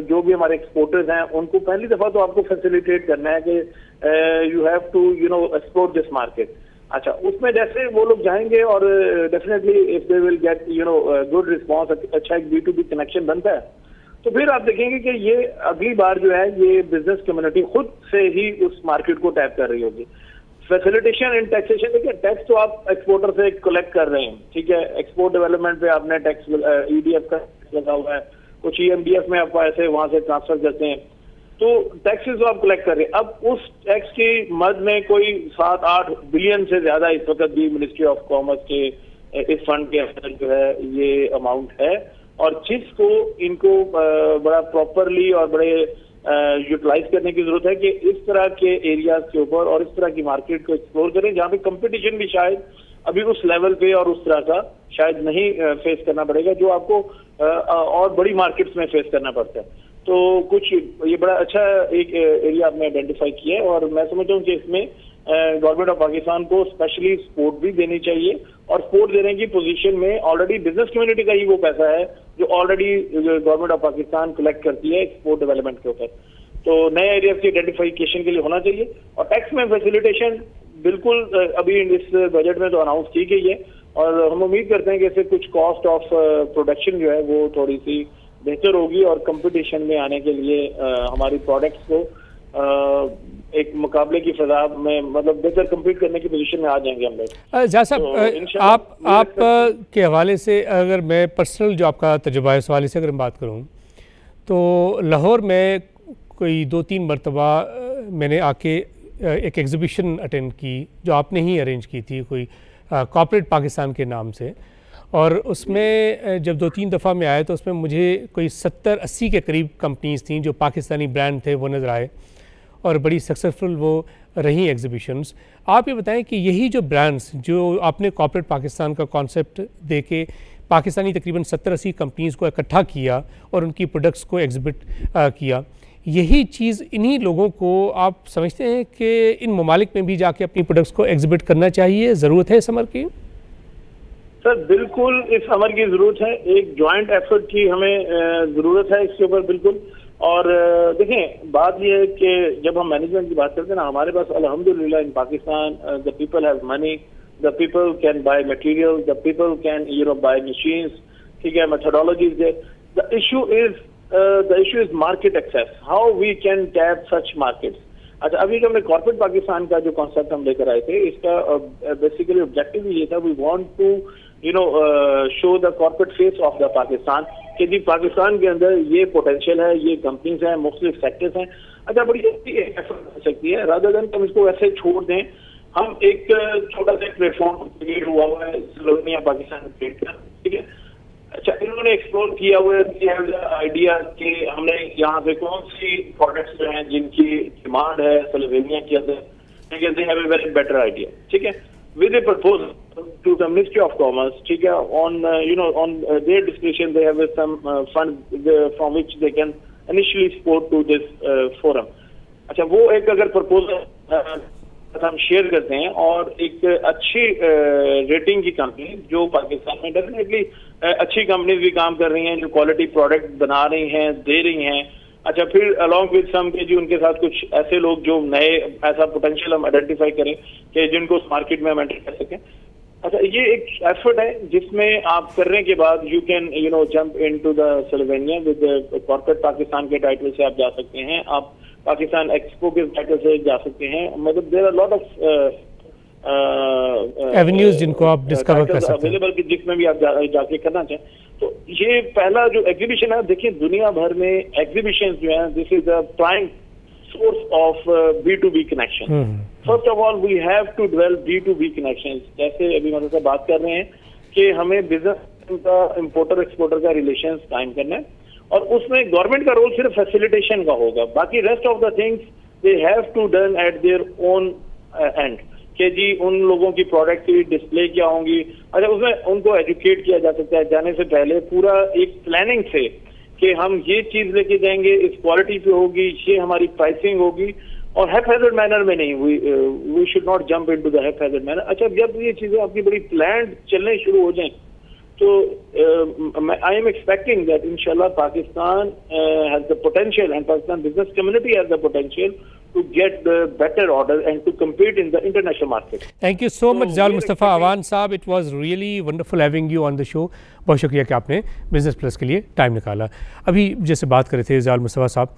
जो भी हमारे एक्सपोर्टर्स हैं उनको पहली दफा तो आपको फैसिलिटेट करना है कि you have to explore this market. अच्छा, उसमें जैसे वो लोग जाएंगे और definitely if they will get good response, अच्छा एक B2B कनेक्शन बनता है, तो फिर आप देखेंगे कि ये अगली बार जो है ये बिजनेस कम्युनिटी खुद से ही उस मार्केट को टैप कर रही होगी। फैसिलिटेशन इन टैक्सेशन, देखिए टैक्स तो आप एक्सपोर्टर से कलेक्ट कर रहे हैं, ठीक है, एक्सपोर्ट डेवलपमेंट पे आपने टैक्स EDF का लगा हुआ है, कुछ EMDF में आपको ऐसे वहां से ट्रांसफर करते हैं, तो टैक्सेस आप कलेक्ट कर रहे हैं। अब उस टैक्स की मद में कोई 7-8 बिलियन से ज्यादा इस वक्त भी मिनिस्ट्री ऑफ कॉमर्स के इस फंड के अंदर जो है ये अमाउंट है और जिसको इनको बड़ा प्रॉपरली और बड़े यूटिलाइज करने की जरूरत है कि इस तरह के एरियाज के ऊपर और इस तरह की मार्केट को एक्सप्लोर करें जहाँ पे कंपटीशन भी शायद अभी उस लेवल पे और उस तरह का शायद नहीं फेस करना पड़ेगा जो आपको और बड़ी मार्केट्स में फेस करना पड़ता है। तो कुछ ये बड़ा अच्छा एक एरिया आपने आइडेंटिफाई किया है और मैं समझता हूँ कि इसमें गवर्नमेंट ऑफ पाकिस्तान को स्पेशली सपोर्ट भी देनी चाहिए और सपोर्ट देने की पोजीशन में ऑलरेडी बिजनेस कम्युनिटी का ही वो पैसा है जो already government of Pakistan collect करती है एक्सपोर्ट डेवलपमेंट के ऊपर। तो नए एरियाज की आइडेंटिफिकेशन के लिए होना चाहिए और टैक्स में फैसिलिटेशन बिल्कुल अभी इस बजट में तो अनाउंस की गई है और हम उम्मीद करते हैं कि इससे कुछ कॉस्ट ऑफ प्रोडक्शन जो है वो थोड़ी सी बेहतर होगी और कंपटीशन में आने के लिए हमारी प्रोडक्ट्स को एक मुकाबले की फजा में मतलब बेहतर कम्पीट करने की पोजीशन में आ जाएंगे हम लोग। ज़िया साहब, आप के हवाले से अगर मैं पर्सनल जो आपका तजुर्बा है उस हवाले से अगर मैं बात करूँ तो लाहौर में कोई 2-3 मरतबा मैंने आके एक एग्ज़िबिशन अटेंड की जो आपने ही अरेंज की थी कोई कॉर्पोरेट पाकिस्तान के नाम से, और उसमें जब 2-3 दफ़ा मैं आया तो उसमें मुझे कोई 70-80 के करीब कंपनीज़ थी जो पाकिस्तानी ब्रांड थे वो नज़र आए और बड़ी सक्सेसफुल वो रही एग्जीबिशंस। आप ये बताएं कि यही जो ब्रांड्स जो आपने कॉर्पोरेट पाकिस्तान का कॉन्सेप्ट दे के पाकिस्तानी तकरीबन 70-80 कंपनीज़ को इकट्ठा किया और उनकी प्रोडक्ट्स को एग्जिबिट किया, यही चीज़ इन्हीं लोगों को आप समझते हैं कि इन ममालिक में भी जाके अपनी प्रोडक्ट्स को एग्जिबिट करना चाहिए, ज़रूरत है इस अमर की? सर बिल्कुल इस अमर की ज़रूरत है, एक जॉइंट एफर्ट की हमें ज़रूरत है इसके ऊपर बिल्कुल। और देखें बात यह है कि जब हम मैनेजमेंट की बात करते हैं ना, हमारे पास अल्हम्दुलिल्लाह in Pakistan the people have money, the people can buy material, the people can buy machines, ठीक है, methodologies there. The issue is market access, how we can tap such markets. अच्छा, अभी जो हमने कॉर्पोरेट पाकिस्तान का जो कॉन्सेप्ट हम लेकर आए थे, इसका बेसिकली ऑब्जेक्टिव ये था, we want to show the corporate face of the Pakistan, कि जी पाकिस्तान के अंदर ये पोटेंशियल है, ये कंपनीज हैं, मुख्तलिफ सेक्टर्स हैं। अच्छा, बड़ी एफर्ट हो सकती है, रादर देन हम इसको ऐसे छोड़ दें। हम एक छोटा सा प्लेटफॉर्म क्रिएट हुआ है स्लोवेनिया पाकिस्तान ट्रेड का, ठीक है। अच्छा, इन्होंने एक्सप्लोर किया हुआ है आइडिया कि हमने यहाँ पे कौन सी प्रोडक्ट्स जो हैं जिनकी डिमांड है स्लोवेनिया के अंदर, ठीक है, they have a very better idea, ठीक है, with a proposal to the Ministry of Commerce, ठीक है, on on their discretion they have some fund from which they can initially support to this forum। अच्छा, वो एक अगर proposal हम share करते हैं और एक अच्छी रेटिंग की कंपनी जो पाकिस्तान में डेफिनेटली अच्छी कंपनीज भी काम कर रही हैं, जो क्वालिटी प्रोडक्ट बना रही हैं, दे रही हैं। अच्छा, फिर अलॉन्ग विद सम के जी उनके साथ कुछ ऐसे लोग जो नए ऐसा पोटेंशियल हम आइडेंटिफाई करें कि जिनको उस मार्केट में हम एंटर कर सकें। अच्छा, ये एक एफर्ट है जिसमें आप करने के बाद you can jump into the Slovenia with corporate Pakistan के टाइटल से आप जा सकते हैं, आप पाकिस्तान एक्सपो के टाइटल से जा सकते हैं। मतलब there are lot of avenues जिनको आप डिस्कवर कर सकते हैं अवेलेबल, जिसमें भी आप जाके करना चाहें। तो ये पहला जो एग्जीबिशन है, देखिए दुनिया भर में एग्जीबिशन जो है, this is the prime source of B2B connection. First of all we have to develop B2B connection. जैसे अभी मतलब साहब बात कर रहे हैं कि हमें बिजनेस का इम्पोर्टर एक्सपोर्टर का रिलेशन कायम करना है, और उसमें गवर्नमेंट का रोल सिर्फ फैसिलिटेशन का होगा, बाकी rest of the things they have to done at their own end, कि जी उन लोगों की प्रोडक्ट की डिस्प्ले क्या होंगी। अच्छा, उसमें उनको एजुकेट किया जा सकता है जाने से पहले पूरा एक प्लानिंग से कि हम ये चीज लेके जाएंगे, इस क्वालिटी पे होगी, ये हमारी प्राइसिंग होगी, और हैज़ार्ड मैनर में नहीं, we should not jump into the hazard manner. अच्छा, जब ये चीजें आपकी बड़ी प्लान्ड चलने शुरू हो जाएं तो आई एम एक्सपेक्टिंग दैट इंशाल्लाह Pakistan has the potential and Pakistan business community has the potential to get the better order and to compete in the international market. Thank you so much ज़ाल मुस्तफ़ा अवान साहब, it was really wonderful having you on the show। बहुत शुक्रिया कि आपने business plus के लिए time निकाला। अभी जैसे बात कर रहे थे ज़ाल मुस्तफ़ा साहब,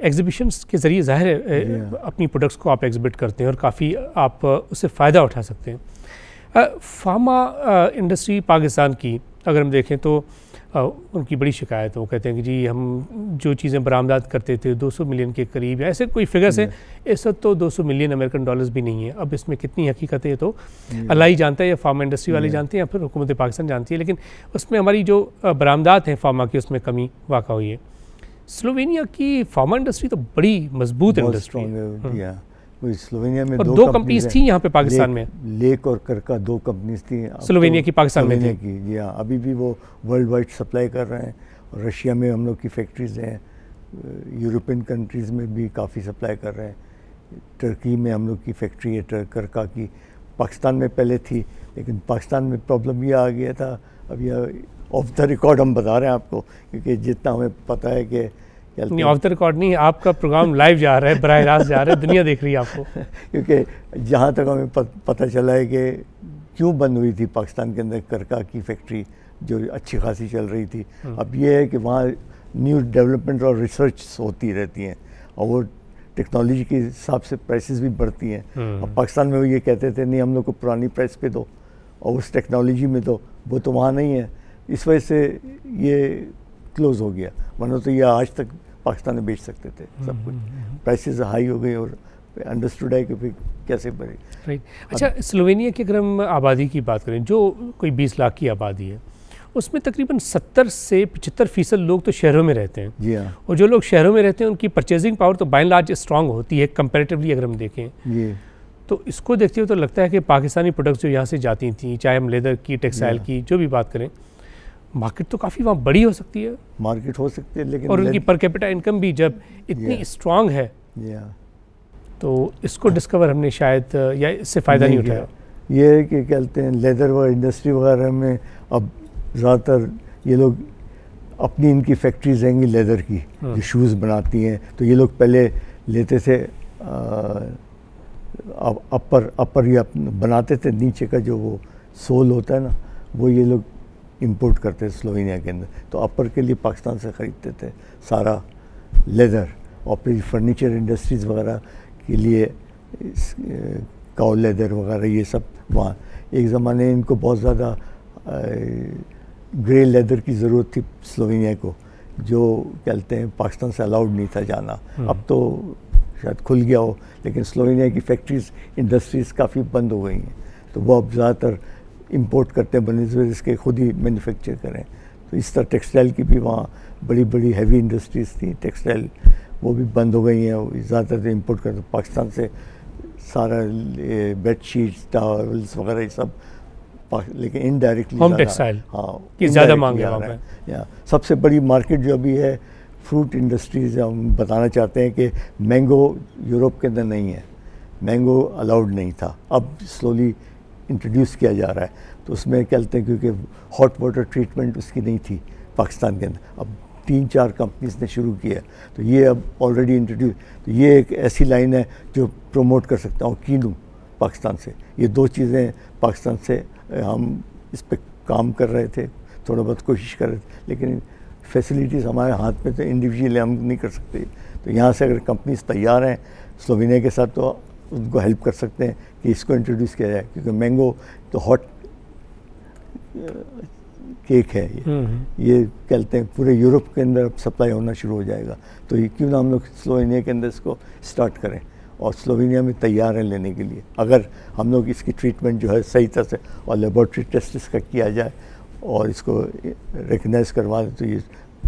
एग्जीबिशंस के ज़रिए ज़ाहिर है अपनी प्रोडक्ट्स को आप एग्जिबिट करते हैं और काफ़ी आप उससे फ़ायदा उठा सकते हैं। फार्मा इंडस्ट्री पाकिस्तान की अगर हम देखें तो उनकी बड़ी शिकायत है, वो कहते हैं कि जी हम जो चीज़ें बरामदात करते थे 200 मिलियन के करीब या ऐसे कोई फिगर्स हैं, इस वक्त तो 200 मिलियन अमेरिकन डॉलर्स भी नहीं है। अब इसमें कितनी हकीकत है तो अल्लाह ही जानता है, या फार्मा इंडस्ट्री वाले जानते हैं या फिर हुकूमत पाकिस्तान जानती है, लेकिन उसमें हमारी जो बरामदात हैं फार्मा की उसमें कमी वाक़ा हुई है। स्लोवेनिया की फार्मा इंडस्ट्री तो बड़ी मजबूत इंडस्ट्री है। स्लोवेनिया में और दो कंपनीज थी यहाँ पे पाकिस्तान में, लेक और करका, दो कंपनीज थी स्लोवेनिया की पाकिस्तान में थी की। जी हाँ, अभी भी वो वर्ल्ड वाइड सप्लाई कर रहे हैं, और रशिया में हम लोग की फैक्ट्रीज हैं, यूरोपियन कंट्रीज़ में भी काफ़ी सप्लाई कर रहे हैं, टर्की में हम लोग की फैक्ट्री है करका की, पाकिस्तान में पहले थी, लेकिन पाकिस्तान में प्रॉब्लम ये आ गया था, अब यह ऑफ द रिकॉर्ड हम बता रहे हैं आपको, क्योंकि जितना हमें पता है कि नहीं ऑफ द रिकॉर्ड नहीं, आपका प्रोग्राम लाइव जा रहा है, बराह रास्त जा रहा है, दुनिया देख रही है आपको। क्योंकि जहाँ तक हमें पता चला है कि क्यों बंद हुई थी पाकिस्तान के अंदर करका की फैक्ट्री जो अच्छी खासी चल रही थी, अब ये है कि वहाँ न्यू डेवलपमेंट और रिसर्च होती रहती हैं, और वो टेक्नोलॉजी के हिसाब से प्राइसेस भी बढ़ती हैं। अब पाकिस्तान में वो ये कहते थे नहीं हम लोग को पुरानी प्राइस पे दो और उस टेक्नोलॉजी में दो, वो तो वहाँ नहीं है, इस वजह से ये क्लोज़ हो गया, वरना तो ये आज तक पाकिस्तान में बेच सकते थे सब कुछ। प्राइसेस हाई हो गई और अंडरस्टूड है कि फिर कैसे बढ़े। राइट। अच्छा, स्लोवेनिया की अगर हम आबादी की बात करें, जो कोई 20 लाख की आबादी है, उसमें तकरीबन 70 से 75% लोग तो शहरों में रहते हैं। जी हाँ। और जो लोग शहरों में रहते हैं उनकी परचेजिंग पावर तो बाय एंड लार्ज स्ट्रॉन्ग होती है कंपैरेटिवली अगर हम देखें। जी। तो इसको देखते हुए तो लगता है कि पाकिस्तानी प्रोडक्ट्स जो यहाँ से जाती थी, चाहे हम लेदर की, टेक्सटाइल की, जो भी बात करें, मार्केट तो काफ़ी वहाँ बड़ी हो सकती है। मार्केट हो सकती है, लेकिन और उनकी पर कैपिटा इनकम भी जब इतनी स्ट्रांग है तो इसको डिस्कवर हमने शायद या इससे फ़ायदा नहीं उठाया। ये है कि कहते हैं लेदर व इंडस्ट्री वगैरह में अब ज़्यादातर ये लोग अपनी इनकी फैक्ट्रीज रहेंगी लेदर की जो शूज़ बनाती हैं, तो ये लोग पहले लेते थे अपर या बनाते थे, नीचे का जो वो सोल होता है ना वो ये लोग इंपोर्ट करते थे स्लोवेनिया के अंदर। तो अपर के लिए पाकिस्तान से ख़रीदते थे सारा लेदर, और फिर फर्नीचर इंडस्ट्रीज़ वगैरह के लिए काउ लेदर वगैरह ये सब वहाँ। एक ज़माने इनको बहुत ज़्यादा ग्रे लेदर की ज़रूरत थी स्लोवेनिया को, जो कहते हैं पाकिस्तान से अलाउड नहीं था जाना। अब तो शायद खुल गया हो, लेकिन स्लोवेनिया की फैक्ट्रीज़ इंडस्ट्रीज़ काफ़ी बंद हो गई हैं, तो वो अब ज़्यादातर इंपोर्ट करते हैं बनस्बत इसके खुद ही मैन्युफैक्चर करें। तो इस तरह टेक्सटाइल की भी वहाँ बड़ी बड़ी हैवी इंडस्ट्रीज़ थी टेक्सटाइल, वो भी बंद हो गई हैं। ज़्यादातर इंपोर्ट करते पाकिस्तान से सारा बेडशीट्स टॉवल्स वगैरह ये सब, लेकिन इनडायरेक्टली होम टेक्सटाइल हाँ की ज़्यादा मांग है वहाँ पे। सबसे बड़ी मार्केट जो अभी है फ्रूट इंडस्ट्रीज़, हम बताना चाहते हैं कि मैंगो यूरोप के अंदर नहीं है, मैंगो अलाउड नहीं था, अब स्लोली इंट्रोड्यूस किया जा रहा है। तो उसमें कहते हैं क्योंकि हॉट वाटर ट्रीटमेंट उसकी नहीं थी पाकिस्तान के अंदर, अब 3-4 कंपनीज ने शुरू किया, तो ये अब ऑलरेडी इंट्रोड्यूस, तो ये एक ऐसी लाइन है जो प्रमोट कर सकता हूँ। कीनू पाकिस्तान से, ये 2 चीज़ें पाकिस्तान से हम इस पर काम कर रहे थे, थोड़ा बहुत कोशिश कर रहे थे, लेकिन फैसिलिटीज़ हमारे हाथ में तो इंडिविजुअली हम नहीं कर सकते। तो यहाँ से अगर कंपनीज तैयार हैं स्लोवेनिया के साथ, तो उनको हेल्प कर सकते हैं कि इसको इंट्रोड्यूस किया जाए, क्योंकि मैंगो तो हॉट केक है ये कहते हैं पूरे यूरोप के अंदर अब सप्लाई होना शुरू हो जाएगा। तो ये क्यों ना हम लोग स्लोवेनिया के अंदर इसको स्टार्ट करें, और स्लोवेनिया में तैयार है लेने के लिए, अगर हम लोग इसकी ट्रीटमेंट जो है सही तरह से और लेबॉर्ट्री टेस्ट इसका किया जाए और इसको रिकगनाइज करवा दें, तो ये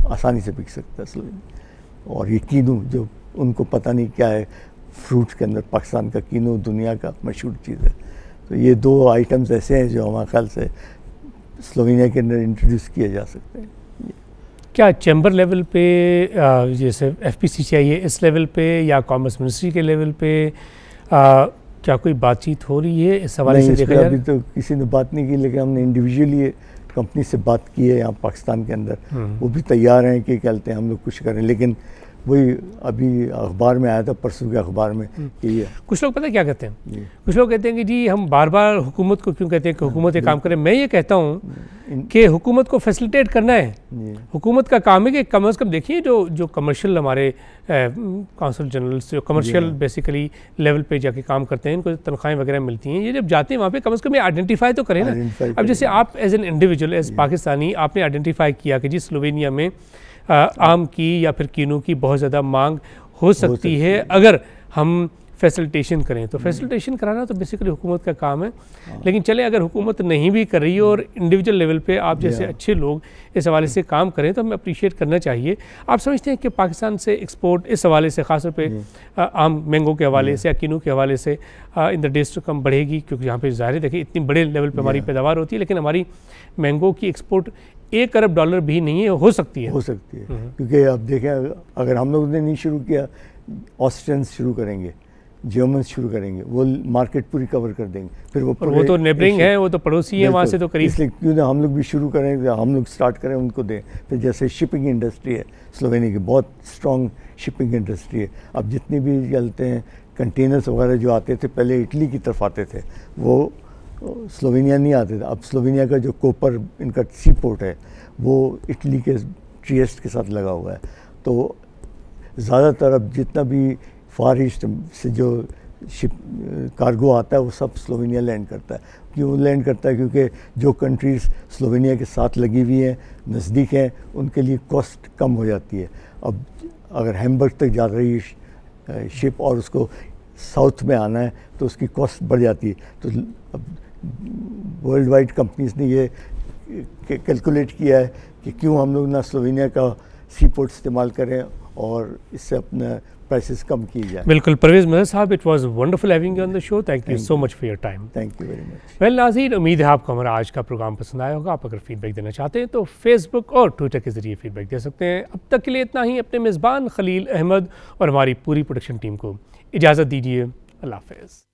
आसानी से बिक सकता है स्लोवेनिया। और ये कीनू जो उनको पता नहीं क्या है, फ्रूट्स के अंदर पाकिस्तान का कीनू दुनिया का मशहूर चीज़ है। तो ये 2 आइटम्स ऐसे हैं जो हमारे ख्याल से स्लोवेनिया के अंदर इंट्रोड्यूस किए जा सकते हैं। क्या चैम्बर लेवल पे जैसे FPC चाहिए इस लेवल पे, या कॉमर्स मिनिस्ट्री के लेवल पे क्या कोई बातचीत हो रही है इस हवाले से? देखा अभी तो किसी ने बात नहीं की, लेकिन हमने इंडिविजुअली कंपनी से बात की है यहाँ पाकिस्तान के अंदर, वो भी तैयार हैं कि कहते हैं हम लोग कुछ करें। लेकिन वही अभी अखबार में आया था, परसों के अखबार में, कि ये कुछ लोग पता है क्या कहते हैं, कुछ लोग कहते हैं कि जी हम बार बार हुकूमत को क्यों कहते हैं कि हुकूमत ये काम करे। मैं ये कहता हूँ कि हुकूमत को फैसिलिटेट करना है, हुकूमत का काम है कि कम से कम देखिए जो कमर्शियल हमारे काउंसिल जनरल्स जो कमर्शियल बेसिकली लेवल पे जाके काम करते हैं, इनको तनख्वाहें वगैरह मिलती हैं, ये जब जाते हैं वहाँ पे कम से कम आइडेंटिफाई तो करें ना। अब जैसे आप as an individual as Pakistani आपने आइडेंटिफाई किया कि जी स्लोवेनिया में आम की या फिर कीनू की बहुत ज़्यादा मांग हो सकती है अगर हम फैसिलिटेशन करें। तो फैसिलिटेशन कराना तो बेसिकली हुकूमत का काम है, लेकिन चले अगर हुकूमत नहीं भी कर रही है और इंडिविजुअल लेवल पे आप जैसे अच्छे लोग इस हवाले से काम करें, तो हमें अप्रिशिएट करना चाहिए। आप समझते हैं कि पाकिस्तान से एक्सपोर्ट इस हवाले से ख़ास तौर पे आम मैंगो के हवाले से या कीनू के हवाले से in the days to come बढ़ेगी? क्योंकि यहाँ पे ज़ाहिर देखिए इतनी बड़े लेवल पे हमारी पैदावार होती है, लेकिन हमारी मैंगो की एक्सपोर्ट $1 अरब भी नहीं है, हो सकती है क्योंकि अब देखें अगर हम लोग ने नहीं शुरू किया, ऑस्ट्रियंस शुरू करेंगे, जर्मन शुरू करेंगे, वो मार्केट पूरी कवर कर देंगे, फिर वो तो नेबरिंग है, वो तो पड़ोसी है वहाँ से तो करीब, इसलिए क्यों ना हम लोग भी शुरू करें, हम लोग स्टार्ट करें उनको दें। फिर जैसे शिपिंग इंडस्ट्री है स्लोवेनिया की, बहुत स्ट्रॉन्ग शिपिंग इंडस्ट्री है। अब जितनी भी चलते हैं कंटेनर्स वगैरह जो आते थे पहले इटली की तरफ आते थे, वो स्लोवेनिया नहीं आते थे। अब स्लोवेनिया का जो कोपर इनका सी पोर्ट है वो इटली के ट्रिएस्ट के साथ लगा हुआ है, तो ज़्यादातर अब जितना भी फार ईस्ट से जो शिप कार्गो आता है वो सब स्लोवेनिया लैंड करता है। क्यों लैंड करता है? क्योंकि जो कंट्रीज़ स्लोवेनिया के साथ लगी हुई हैं, नज़दीक हैं, उनके लिए कॉस्ट कम हो जाती है। अब अगर हैम्बर्ग तक जा रही है शिप और उसको साउथ में आना है तो उसकी कॉस्ट बढ़ जाती है। तो अब वर्ल्ड वाइड कंपनीज ने ये कैलकुलेट किया है कि क्यों हम लोग ना स्लोवेनिया का सी पोर्ट इस्तेमाल करें और इससे अपना प्राइसेस कम की जाए। बिल्कुल परवेज़ मज़हर साहब, it was wonderful having you on the show. Thank you so much for your time. Thank you very much. Well नाज़रीन, उम्मीद है आपको हमारा आज का प्रोग्राम पसंद आया होगा। आप अगर फीडबैक देना चाहते हैं तो फेसबुक और ट्विटर के ज़रिए फीडबैक दे सकते हैं। अब तक के लिए इतना ही। अपने मेज़बान खलील अहमद और हमारी पूरी प्रोडक्शन टीम को इजाज़त दीजिए। अल्लाह हाफ़िज़।